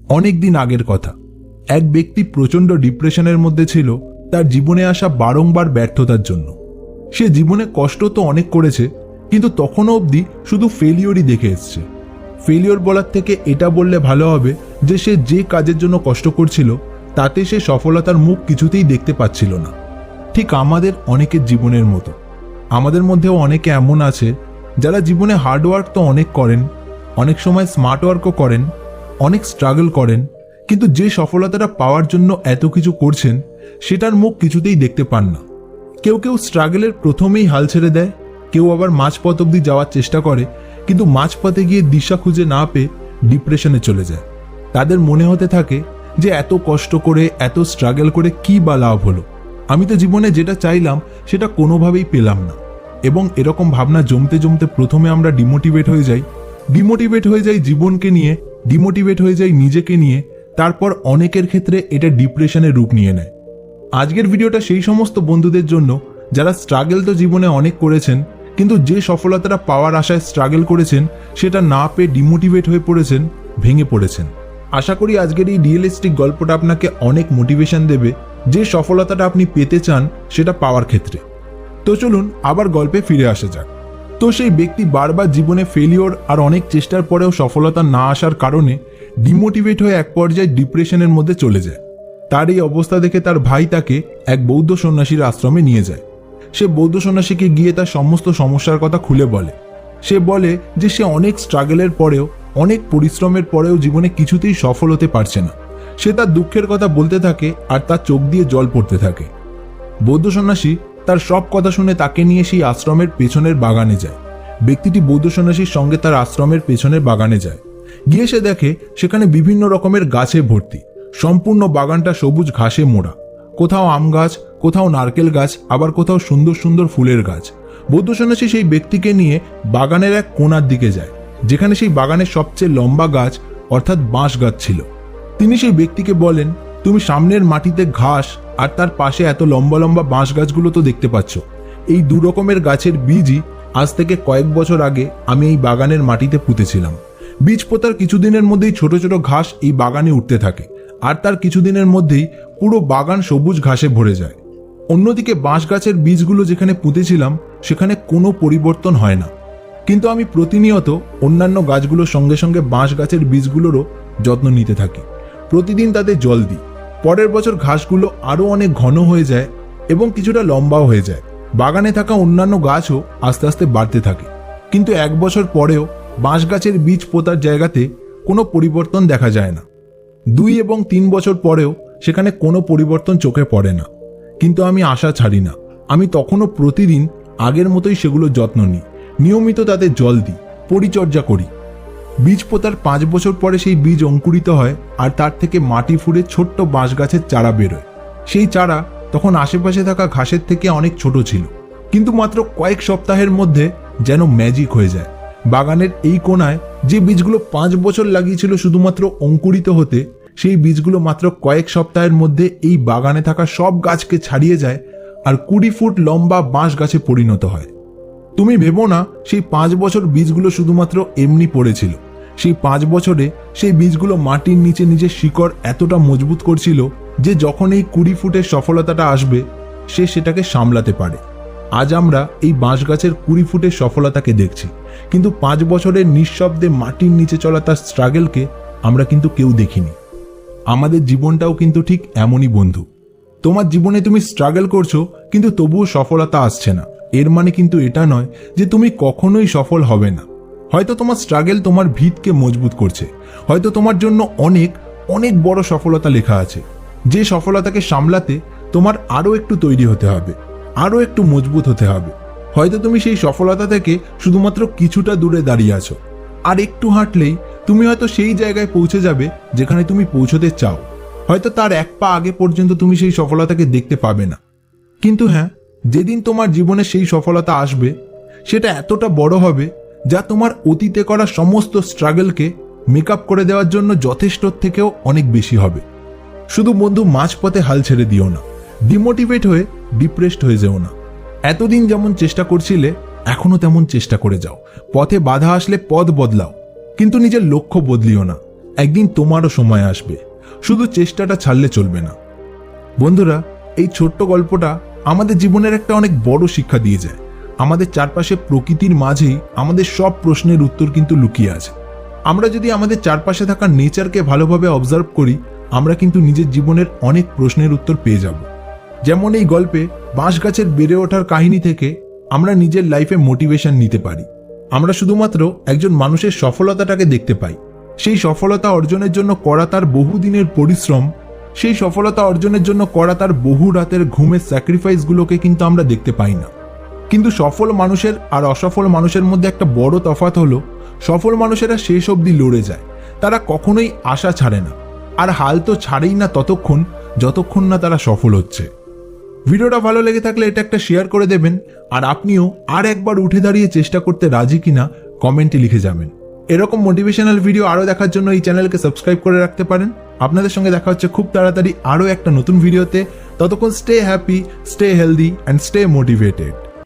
অনেক দিন আগের কথা। এক ব্যক্তি প্রচণ্ড ডিপ্রেশনের মধ্যে ছিল তার জীবনে আসা বারংবার ব্যর্থতার জন্য। সে জীবনে কষ্ট তো অনেক করেছে, কিন্তু তখনও অবধি শুধু ফেলিওরই দেখে এসছে। ফেলিওর বলার থেকে এটা বললে ভালো হবে যে সে যে কাজের জন্য কষ্ট করছিল তাতে সে সফলতার মুখ কিছুতেই দেখতে পাচ্ছিল না। ঠিক আমাদের অনেকের জীবনের মতো। আমাদের মধ্যেও অনেকে এমন আছে যারা জীবনে হার্ডওয়ার্ক তো অনেক করেন, অনেক সময় স্মার্ট ওয়ার্কও করেন, অনেক স্ট্রাগল করেন, কিন্তু যে সফলতাটা পাওয়ার জন্য এত কিছু করছেন সেটার মুখ কিছুতেই দেখতে পান না। কেউ কেউ স্ট্রাগলের প্রথমেই হাল ছেড়ে দেয়, কেউ আবার মাঝপথ অবধি যাওয়ার চেষ্টা করে, কিন্তু মাঝপথে গিয়ে দিশা খুঁজে না পেয়ে ডিপ্রেশনে চলে যায়। তাদের মনে হতে থাকে যে এত কষ্ট করে এত স্ট্রাগল করে কি বা লাভ হলো, আমি তো জীবনে যেটা চাইলাম সেটা কোনোভাবেই পেলাম না। এবং এরকম ভাবনা জমতে জমতে প্রথমে আমরা ডিমোটিভেট হয়ে যাই জীবনকে নিয়ে, ডিমোটিভেট হয়ে যাই নিজেকে নিয়ে, তারপর অনেকের ক্ষেত্রে এটা ডিপ্রেশনের রূপ নিয়ে নেয়। আজকের ভিডিওটা সেই সমস্ত বন্ধুদের জন্য যারা স্ট্রাগল তো জীবনে অনেক করেছেন, কিন্তু যে সফলতাটা পাওয়ার আশায় স্ট্রাগল করেছেন সেটা না পেয়ে ডিমোটিভেট হয়ে পড়েছেন, ভেঙে পড়েছেন। আশা করি আজকের এই রিয়েলিস্টিক গল্পটা আপনাকে অনেক মোটিভেশন দেবে যে সফলতাটা আপনি পেতে চান সেটা পাওয়ার ক্ষেত্রে। তো চলুন আবার গল্পে ফিরে আসা যাক। তো সেই ব্যক্তি বারবার জীবনে ফেলিওর আর অনেক চেষ্টার পরেও সফলতা না আসার কারণে ডিমোটিভেট হয়ে এক পর্যায়ে ডিপ্রেশনের মধ্যে চলে যায়। তার এই অবস্থা দেখে তার ভাই তাকে এক বৌদ্ধ সন্ন্যাসীর আশ্রমে নিয়ে যায়। সে বৌদ্ধ সন্ন্যাসীকে গিয়ে তার সমস্ত সমস্যার কথা খুলে বলে। সে বলে যে সে অনেক স্ট্রাগলের পরেও, অনেক পরিশ্রমের পরেও জীবনে কিছুতেই সফল হতে পারছে না। সে তার দুঃখের কথা বলতে থাকে আর তার চোখ দিয়ে জল পড়তে থাকে। বৌদ্ধ সন্ন্যাসী তার সব কথা শুনে তাকে নিয়ে সেই আশ্রমের পেছনের বাগানে যায়। ব্যক্তিটি বৌদ্ধ সন্ন্যাসীর সঙ্গে তার আশ্রমের পেছনের বাগানে যায়। গিয়ে সে দেখে সেখানে বিভিন্ন রকমের গাছে ভর্তি, সম্পূর্ণ বাগানটা সবুজ ঘাসে মোড়া। কোথাও আম গাছ, কোথাও নারকেল গাছ, আবার কোথাও সুন্দর সুন্দর ফুলের গাছ। বৌদ্ধ সন্ন্যাসী সেই ব্যক্তিকে নিয়ে বাগানের এক কোণার দিকে যায়, যেখানে সেই বাগানের সবচেয়ে লম্বা গাছ অর্থাৎ বাঁশ গাছ ছিল। তিনি সেই ব্যক্তিকে বলেন, তুমি সামনের মাটিতে ঘাস আর তার পাশে এত লম্বা লম্বা বাঁশ গাছগুলো তো দেখতে পাচ্ছ, এই দু রকমের গাছের বীজই আজ থেকে কয়েক বছর আগে আমি এই বাগানের মাটিতে পুঁতেছিলাম। বীজ পোতার কিছুদিনের মধ্যেই ছোট ছোট ঘাস এই বাগানে উঠতে থাকে, আর তার কিছুদিনের মধ্যেই পুরো বাগান সবুজ ঘাসে ভরে যায়। অন্যদিকে বাঁশ গাছের বীজগুলো যেখানে পুঁতেছিলাম সেখানে কোনো পরিবর্তন হয় না, কিন্তু আমি প্রতিনিয়ত অন্যান্য গাছগুলোর সঙ্গে সঙ্গে বাঁশ গাছের বীজগুলোরও যত্ন নিতে থাকি। প্রতিদিন তাদের জল দিই। পরের বছর ঘাসগুলো আরও অনেক ঘন হয়ে যায় এবং কিছুটা লম্বাও হয়ে যায়। বাগানে থাকা অন্যান্য গাছও আস্তে আস্তে বাড়তে থাকে, কিন্তু এক বছর পরেও বাঁশ গাছের বীজ পোতার জায়গাতে কোনো পরিবর্তন দেখা যায় না। 2 এবং 3 বছর পরেও সেখানে কোনো পরিবর্তন চোখে পড়ে না, কিন্তু আমি আশা ছাড়ি না। আমি তখনও প্রতিদিন আগের মতোই সেগুলো যত্ন নিই, নিয়মিত তাদের জল দিই, পরিচর্যা করি। বীজ পোতার 5 বছর পরে সেই বীজ অঙ্কুরিত হয় আর তার থেকে মাটি ফুঁড়ে ছোট্ট বাঁশ গাছের চারা বেরোয়। সেই চারা তখন আশেপাশে থাকা ঘাসের থেকে অনেক ছোট ছিল, কিন্তু মাত্র কয়েক সপ্তাহের মধ্যে যেন ম্যাজিক হয়ে যায়। বাগানের এই কোণায় যে বীজগুলো 5 বছর লাগিয়েছিল শুধুমাত্র অঙ্কুরিত হতে, সেই বীজগুলো মাত্র কয়েক সপ্তাহের মধ্যে এই বাগানে থাকা সব গাছকে ছাড়িয়ে যায় আর 20 ফুট লম্বা বাঁশ গাছে পরিণত হয়। তুমি ভেবো না সেই 5 বছর বীজগুলো শুধুমাত্র এমনি পড়েছিল। সেই 5 বছরে সেই বীজগুলো মাটির নিচে নিজের শিকড় এতটা মজবুত করছিল যে যখন এই 20 ফুটের সফলতাটা আসবে সে সেটাকে সামলাতে পারে। আজ আমরা এই বাঁশ গাছের 20 ফুটের সফলতাকে দেখছি, কিন্তু 5 বছরের নিঃশব্দে মাটির নিচে চলা তার স্ট্রাগলকে আমরা কিন্তু কেউ দেখিনি। আমাদের জীবনটাও কিন্তু ঠিক এমনই বন্ধু। তোমার জীবনে তুমি স্ট্রাগল করছো কিন্তু তবুও সফলতা আসছে না, এর মানে কিন্তু এটা নয় যে তুমি কখনোই সফল হবে না। হয়তো তোমার স্ট্রাগল তোমার ভিতকে মজবুত করছে, হয়তো তোমার জন্য অনেক অনেক বড় সফলতা লেখা আছে। যে সফলতাকে সামলাতে তোমার আরও একটু তৈরি হতে হবে, আরও একটু মজবুত হতে হবে। হয়তো তুমি সেই সফলতা থেকে শুধুমাত্র কিছুটা দূরে দাঁড়িয়ে আছো, আর একটু হাঁটলেই তুমি হয়তো সেই জায়গায় পৌঁছে যাবে যেখানে তুমি পৌঁছতে চাও। হয়তো তার এক পা আগে পর্যন্ত তুমি সেই সফলতাকে দেখতে পাবে না, কিন্তু হ্যাঁ, যেদিন তোমার জীবনে সেই সফলতা আসবে সেটা এতটা বড় হবে যা তোমার অতীতে করা সমস্ত স্ট্রাগলকে মেকআপ করে দেওয়ার জন্য যথেষ্টর থেকেও অনেক বেশি হবে। শুধু বন্ধু মাঝপথে হাল ছেড়ে দিও না, ডিমোটিভেট হয়ে ডিপ্রেসড হয়ে যেও না। এতদিন যেমন চেষ্টা করছিলে এখনো তেমন চেষ্টা করে যাও। পথে বাধা আসলে পথ বদলাও, কিন্তু নিজের লক্ষ্য বদলিও না। একদিন তোমারও সময় আসবে, শুধু চেষ্টাটা ছাড়লে চলবে না। বন্ধুরা, এই ছোট্ট গল্পটা আমাদের জীবনের একটা অনেক বড় শিক্ষা দিয়ে যায়। আমাদের চারপাশে প্রকৃতির মাঝেই আমাদের সব প্রশ্নের উত্তর কিন্তু লুকিয়ে আছে। আমরা যদি আমাদের চারপাশে থাকা নেচারকে ভালোভাবে অবজার্ভ করি, আমরা কিন্তু নিজের জীবনের অনেক প্রশ্নের উত্তর পেয়ে যাব। যেমন এই গল্পে বাঁশ গাছের বেড়ে ওঠার কাহিনী থেকে আমরা নিজের লাইফে মোটিভেশন নিতে পারি। আমরা শুধুমাত্র একজন মানুষের সফলতাটাকে দেখতে পাই, সেই সফলতা অর্জনের জন্য করা তার বহুদিনের পরিশ্রম, সেই সফলতা অর্জনের জন্য করা তার বহু রাতের ঘুমের স্যাক্রিফাইসগুলোকে কিন্তু আমরা দেখতে পাই না। কিন্তু সফল মানুষের আর অসফল মানুষের মধ্যে একটা বড় তফাৎ হলো, সফল মানুষেরা শেষ অবধি লড়ে যায়। তারা কখনোই আশা ছাড়ে না, আর হাল তো ছাড়েই না যতক্ষণ না তারা সফল হচ্ছে। ভিডিওটা ভালো লেগে থাকলে এটা একটা শেয়ার করে দেবেন, আর আপনিও আর একবার উঠে দাঁড়িয়ে চেষ্টা করতে রাজি কিনা কমেন্টে লিখে যাবেন। এরকম মোটিভেশনাল ভিডিও আরও দেখার জন্য এই চ্যানেলকে সাবস্ক্রাইব করে রাখতে পারেন। আপনাদের সঙ্গে দেখা হচ্ছে খুব তাড়াতাড়ি আরও একটা নতুন ভিডিওতে। ততক্ষণ stay happy, stay healthy and stay motivated.